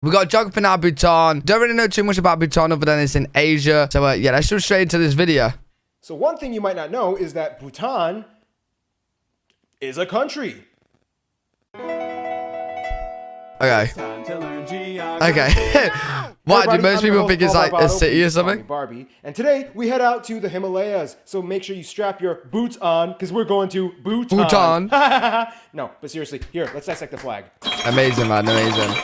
We got jumping out Bhutan. Don't really know too much about Bhutan other than it's in Asia. So yeah, let's jump straight into this video. So one thing you might not know is that Bhutan is a country. Okay. Okay. Why do most people think it's like a city or something? Barbie. And today we head out to the Himalayas. So make sure you strap your boots on because we're going to Bhutan. No, but seriously, here, let's dissect the flag. Amazing, man. Amazing.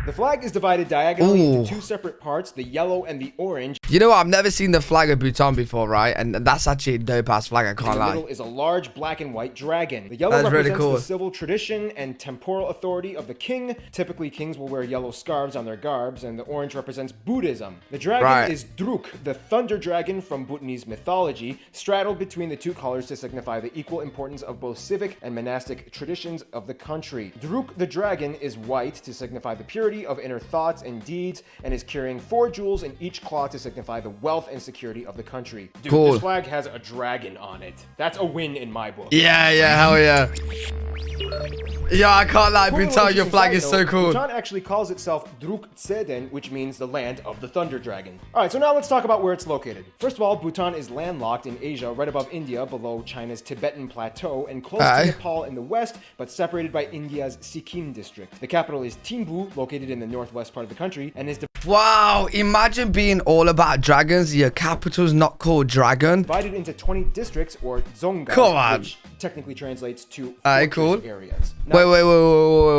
The flag is divided diagonally into two separate parts, the yellow and the orange. You know what? I've never seen the flag of Bhutan before, right? And that's actually a dope-ass flag, I can't lie. In the middle is a large black and white dragon. The yellow represents the civil tradition and temporal authority of the king. Typically, kings will wear yellow scarves on their garbs, and the orange represents Buddhism. The dragon is Druk, the thunder dragon from Bhutanese mythology, straddled between the two colors to signify the equal importance of both civic and monastic traditions of the country. Druk the dragon is white to signify the purity of inner thoughts and deeds, and is carrying 4 jewels in each claw to signify the wealth and security of the country. Dude, this flag has a dragon on it. That's a win in my book. Yeah, hell yeah. Yeah, I can't lie, Bhutan, your flag is so cool. Bhutan actually calls itself Druk Tseden, which means the land of the thunder dragon. Alright, so now let's talk about where it's located. First of all, Bhutan is landlocked in Asia, right above India, below China's Tibetan Plateau, and close to Nepal in the west, but separated by India's Sikkim district. The capital is Thimpu, located in the northwest part of the country, and is wow, imagine being all about dragons. Your capital's not called Dragon. Divided into 20 districts, or zongas, which technically translates to fortress areas. Now,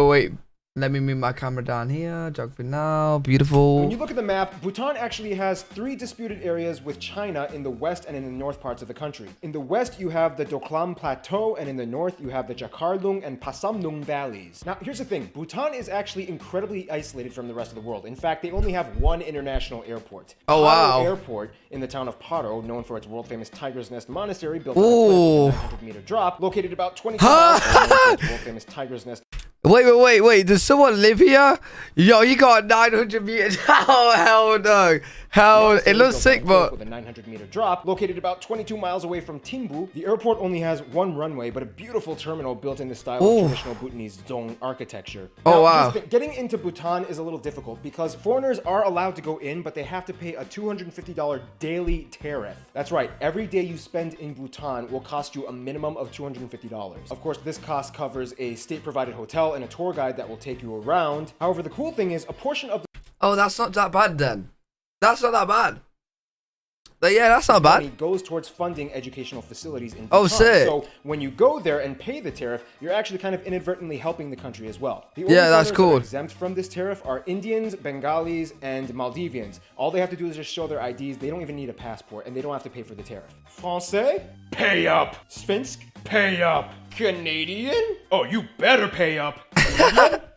Wait. Let me move my camera down here. Jumping now. Beautiful. When you look at the map, Bhutan actually has 3 disputed areas with China in the west and in the north parts of the country. In the west, you have the Doklam Plateau, and in the north, you have the Jakarlung and Pasamnung valleys. Now, here's the thing. Bhutan is actually incredibly isolated from the rest of the world. In fact, they only have 1 international airport. Oh, wow. Paro Airport in the town of Paro, known for its world-famous Tiger's Nest Monastery, built on a 900-meter drop, located about 22 miles from the world-famous Tiger's Nest. Wait. Does someone live here? Yo, you got 900 meters. Oh, hell no. Hell, it looks sick, but... With a 900-meter drop, located about 22 miles away from Thimpu, the airport only has 1 runway, but a beautiful terminal built in the style of traditional Bhutanese Dzong architecture. Now, wow. Getting into Bhutan is a little difficult because foreigners are allowed to go in, but they have to pay a $250 daily tariff. That's right, every day you spend in Bhutan will cost you a minimum of $250. Of course, this cost covers a state-provided hotel and a tour guide that will take you around. However, the cool thing is a portion of the... Oh, that's not that bad then. That's not that bad. But yeah, that's not bad. Money goes towards funding educational facilities in Bhutan. Oh, sick. So when you go there and pay the tariff, you're actually kind of inadvertently helping the country as well. The only that's cool. That are exempt from this tariff are Indians, Bengalis, and Maldivians. All they have to do is just show their IDs. They don't even need a passport, and they don't have to pay for the tariff. Francais? Pay up. Svensk? Pay up. Canadian? Oh, you better pay up.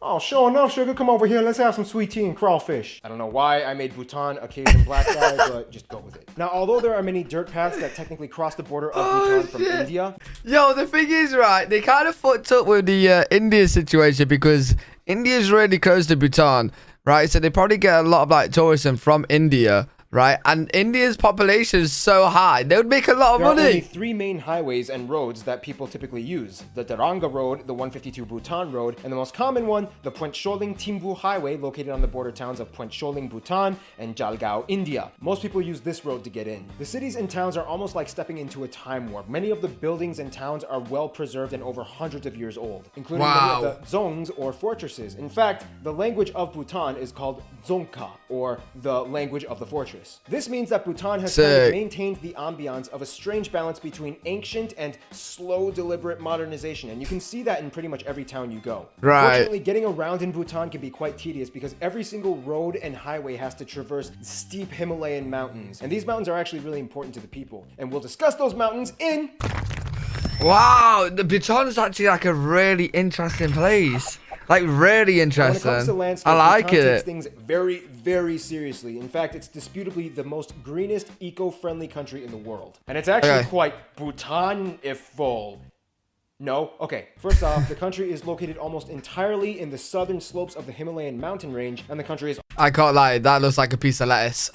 Oh, sure enough, sugar. Come over here. Let's have some sweet tea and crawfish. I don't know why I made Bhutan a Cajun black guy, but just go with it. Now, although there are many dirt paths that technically cross the border of Bhutan from India. Yo, the thing is, right, they kind of fucked up with the India situation because India's really close to Bhutan, right? So they probably get a lot of like tourism from India. Right, and India's population is so high, they would make a lot of money. There are only 3 main highways and roads that people typically use. The Daranga Road, the 152 Bhutan Road, and the most common one, the Point Sholing Thimpu Highway, located on the border towns of Point Sholing, Bhutan, and Jalgaon, India. Most people use this road to get in. The cities and towns are almost like stepping into a time warp. Many of the buildings and towns are well preserved and over hundreds of years old, including many of the dzongs or fortresses. In fact, the language of Bhutan is called Dzongkha, or the language of the fortress. This means that Bhutan has kind of maintained the ambiance of a strange balance between ancient and slow, deliberate modernization, and you can see that in pretty much every town you go. Right. Fortunately, getting around in Bhutan can be quite tedious because every single road and highway has to traverse steep Himalayan mountains, and these mountains are actually really important to the people, and we'll discuss those mountains in... Wow, the Bhutan is actually like a really interesting place. Like, really interesting. When it comes to landscape, I like Bhutan it. takes things very, very seriously. In fact, it's disputably the most greenest, eco-friendly country in the world. And it's actually quite Bhutan-iful. No? Okay. First off, the country is located almost entirely in the southern slopes of the Himalayan mountain range, and the country is I can't lie, that looks like a piece of lettuce.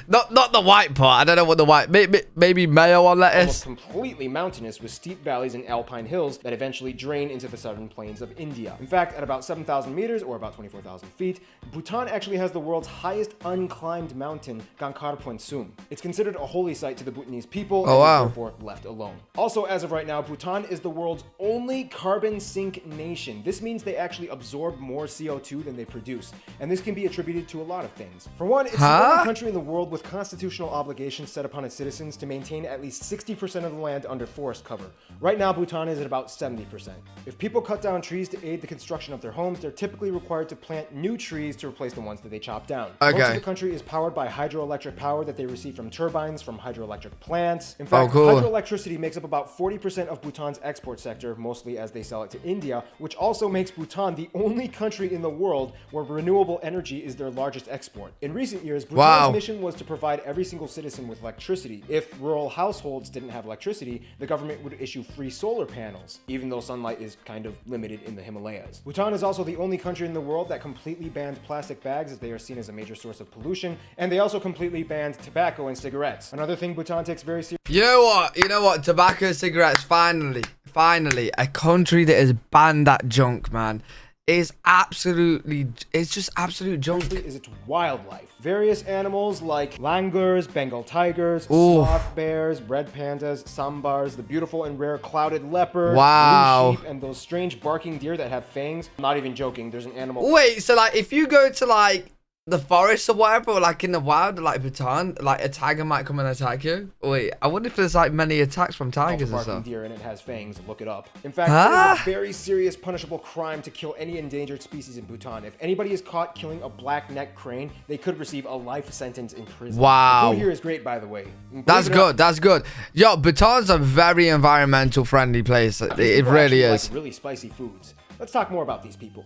not the white part. I don't know what the white, maybe mayo on lettuce. almost completely mountainous with steep valleys and alpine hills that eventually drain into the southern plains of India. In fact, at about 7,000 meters or about 24,000 feet, Bhutan actually has the world's highest unclimbed mountain, Gangkhar Puensum. It's considered a holy site to the Bhutanese people and is therefore left alone. Also, as of right now, Bhutan is the world's only carbon sink nation. This means they actually absorb more CO2 than they produce, and this can be attributed to a lot of things. For one, it's the only country in the world with constitutional obligations set upon its citizens to maintain at least 60% of the land under forest cover. Right now, Bhutan is at about 70%. If people cut down trees to aid the construction of their homes, they're typically required to plant new trees to replace the ones that they chop down. Most of the country is powered by hydroelectric power that they receive from turbines from hydroelectric plants. In fact, hydroelectricity makes up about 40% of Bhutan's export sector, mostly as they sell it to India, which also makes Bhutan the only country in the world where renewable energy is their largest export. In recent years, Bhutan's mission was to provide every single citizen with electricity. If rural households didn't have electricity, the government would issue free solar panels, even though sunlight is kind of limited in the Himalayas. Bhutan is also the only country in the world that completely banned plastic bags, as they are seen as a major source of pollution, and they also completely banned tobacco and cigarettes. Another thing Bhutan takes very seriously. You know what? Tobacco, cigarettes, finally, a country that has banned that junk, man. It's just absolute junk. Is its wildlife. Various animals like langurs, Bengal tigers, sloth bears, red pandas, sambars, the beautiful and rare clouded leopard, blue sheep, and those strange barking deer that have fangs. I'm not even joking. There's an animal. Wait, so like if you go to like the forest or whatever, or like in the wild, like Bhutan, like a tiger might come and attack you. Wait, I wonder if there's like many attacks from tigers or something. Deer and it has fangs. Look it up. In fact, it is a very serious punishable crime to kill any endangered species in Bhutan. If anybody is caught killing a black-necked crane, they could receive a life sentence in prison. Wow. The food here is great, by the way. That's good. That's good. Yo, Bhutan's a very environmental friendly place. It really is. Like really spicy foods. Let's talk more about these people.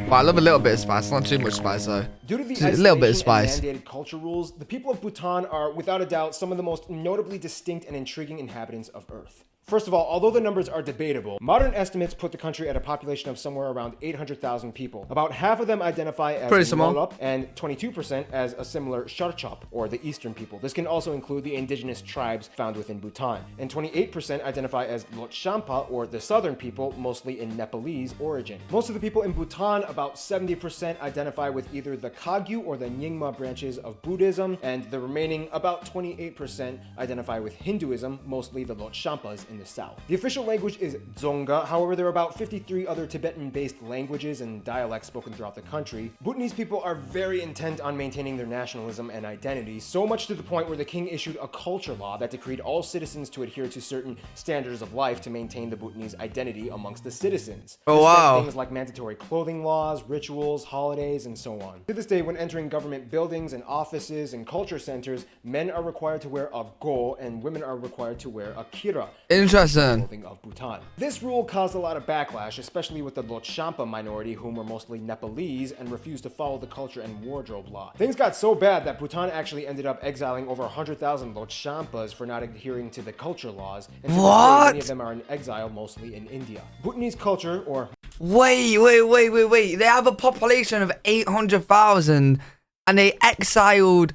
Well, I love a little bit of spice, not too much spice though. Due to the a little bit of spice. And mandated culture rules, the people of Bhutan are, without a doubt, some of the most notably distinct and intriguing inhabitants of Earth. First of all, although the numbers are debatable, modern estimates put the country at a population of somewhere around 800,000 people. About half of them identify as Ngolop and 22% as a similar Sharchop, or the Eastern people. This can also include the indigenous tribes found within Bhutan. And 28% identify as Lhotshampa, or the Southern people, mostly in Nepalese origin. Most of the people in Bhutan, about 70%, identify with either the Kagyu or the Nyingma branches of Buddhism, and the remaining, about 28%, identify with Hinduism, mostly the Lhotshampas in the south. The official language is Dzonga, however there are about 53 other Tibetan-based languages and dialects spoken throughout the country. Bhutanese people are very intent on maintaining their nationalism and identity, so much to the point where the king issued a culture law that decreed all citizens to adhere to certain standards of life to maintain the Bhutanese identity amongst the citizens. Oh wow. Things like mandatory clothing laws, rituals, holidays, and so on. To this day, when entering government buildings and offices and culture centers, men are required to wear a go and women are required to wear a kira. Clothing of Bhutan. This rule caused a lot of backlash, especially with the Lhotshampa minority, whom were mostly Nepalese and refused to follow the culture and wardrobe law. Things got so bad that Bhutan actually ended up exiling over 100,000 Lhotshampas for not adhering to the culture laws, and to this day, many of them are in exile, mostly in India. Bhutanese culture, or Wait. They have a population of 800,000 and they exiled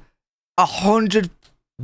100.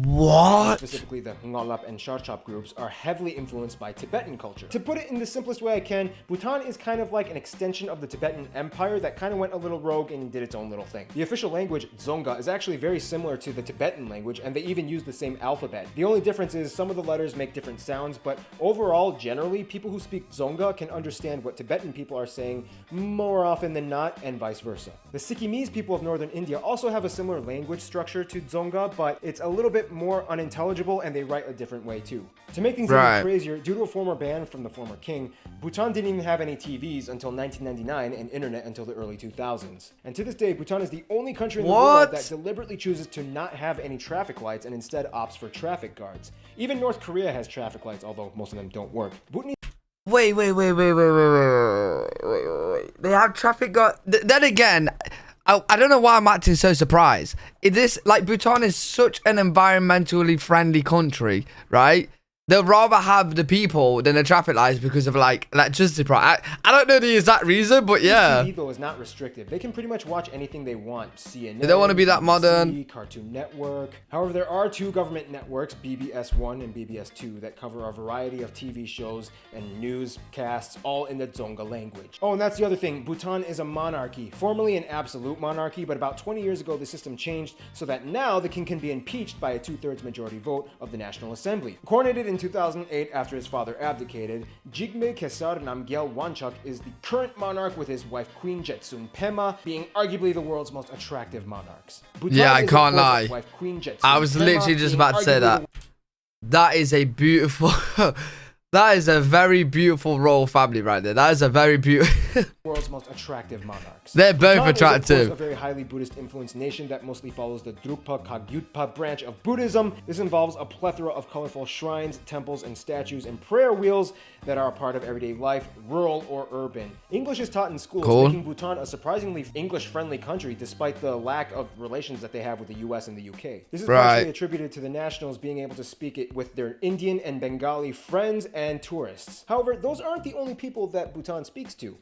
What? Specifically, the Ngolop and Sharchop groups are heavily influenced by Tibetan culture. To put it in the simplest way I can, Bhutan is kind of like an extension of the Tibetan Empire that kind of went a little rogue and did its own little thing. The official language, Dzonga, is actually very similar to the Tibetan language, and they even use the same alphabet. The only difference is some of the letters make different sounds, but overall, generally, people who speak Dzonga can understand what Tibetan people are saying more often than not, and vice versa. The Sikkimese people of northern India also have a similar language structure to Dzonga, but it's a little bit more unintelligible and they write a different way too. To make things even crazier, due to a former ban from the former king, Bhutan didn't even have any TVs until 1999 and internet until the early 2000s. And to this day, Bhutan is the only country in the world that deliberately chooses to not have any traffic lights and instead opts for traffic guards. Even North Korea has traffic lights, although most of them don't work. Wait. They have traffic guards. Then again, I don't know why I'm acting so surprised. Bhutan is such an environmentally friendly country, right? they'll rather have the people than the traffic lights because of like electricity price. I don't know the exact reason, but yeah. TV though is not restrictive. They can pretty much watch anything they want. CNN, They don't want to be that modern. BBC, Cartoon Network. However, there are two government networks, BBS1 and BBS2, that cover a variety of TV shows and newscasts, all in the Dzonga language. Oh, and that's the other thing. Bhutan is a monarchy, formerly an absolute monarchy, but about 20 years ago the system changed so that now the king can be impeached by a 2/3 majority vote of the National Assembly. Coronated in 2008 after his father abdicated, Jigme Khesar Namgyel Wanchuk is the current monarch, with his wife Queen Jetsun Pema being arguably the world's most attractive monarchs. Bhutan Yeah, I is, can't of course, lie. his wife, Queen Jetsun I was Pema literally just being about to say arguably that. That is a beautiful... That is a very beautiful royal family right there. That is a very beautiful... world's most attractive monarchs. They're both Bhutan attractive. is, of course, a very highly Buddhist-influenced nation that mostly follows the Drukpa Kagyutpa branch of Buddhism. This involves a plethora of colorful shrines, temples, and statues and prayer wheels that are a part of everyday life, rural or urban. English is taught in schools, Cool. making Bhutan a surprisingly English-friendly country despite the lack of relations that they have with the US and the UK. This is partially attributed to the nationals being able to speak it with their Indian and Bengali friends and tourists. However, those aren't the only people that Bhutan speaks to.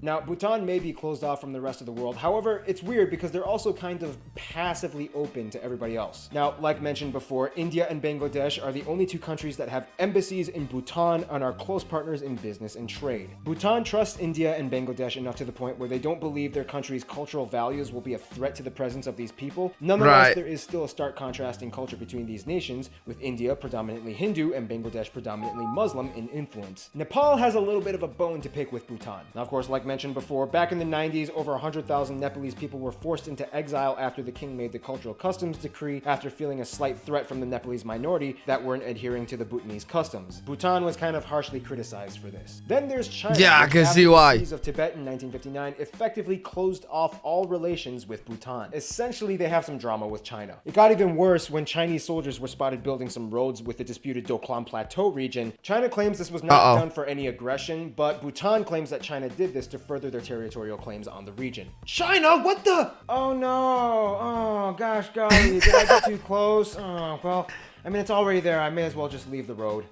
Now, Bhutan may be closed off from the rest of the world. However, it's weird because they're also kind of passively open to everybody else. Now, like mentioned before, India and Bangladesh are the only two countries that have embassies in Bhutan and are close partners in business and trade. Bhutan trusts India and Bangladesh enough to the point where they don't believe their country's cultural values will be a threat to the presence of these people. Nonetheless, there is still a stark contrast in culture between these nations, with India predominantly Hindu and Bangladesh predominantly Muslim in influence. Nepal has a little bit of a bone to pick with Bhutan. Now, of course, like mentioned before, back in the 90s, over 100,000 Nepalese people were forced into exile after the king made the cultural customs decree after feeling a slight threat from the Nepalese minority that weren't adhering to the Bhutanese customs. Bhutan was kind of harshly criticized for this. Then there's China. Yeah, I can see why. The of Tibet in 1959 effectively closed off all relations with Bhutan. Essentially, they have some drama with China. It got even worse when Chinese soldiers were spotted building some roads with the disputed Doklam Plateau region. China claims this was not done for any aggression, but Bhutan claims that China did this to further their territorial claims on the region. China, what the? Oh no, oh gosh golly, did I get too close? Oh, well, I mean, it's already there. I may as well just leave the road.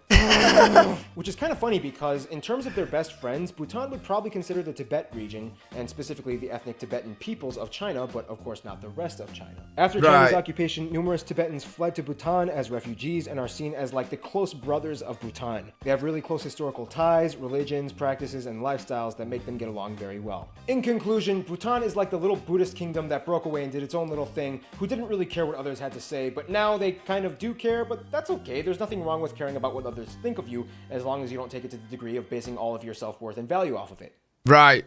Which is kind of funny because in terms of their best friends, Bhutan would probably consider the Tibet region, and specifically the ethnic Tibetan peoples of China, but of course not the rest of China. After Chinese occupation, numerous Tibetans fled to Bhutan as refugees and are seen as like the close brothers of Bhutan. They have really close historical ties, religions, practices, and lifestyles that make them get along very well. In conclusion, Bhutan is like the little Buddhist kingdom that broke away and did its own little thing, who didn't really care what others had to say, but now they kind of do care, but that's okay. There's nothing wrong with caring about what others think of you, as long as you don't take it to the degree of basing all of your self-worth and value off of it. Right.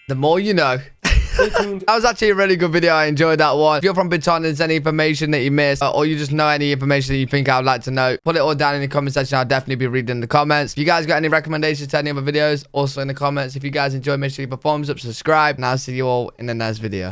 The more you know. Stay tuned. That was actually a really good video. I enjoyed that one. If you're from Bhutan and there's any information that you missed, or you just know any information that you think I would like to know, put it all down in the comment section. I'll definitely be reading the comments. If you guys got any recommendations to any other videos, also in the comments. If you guys enjoyed, make sure you leave a thumbs up, subscribe, and I'll see you all in the next video.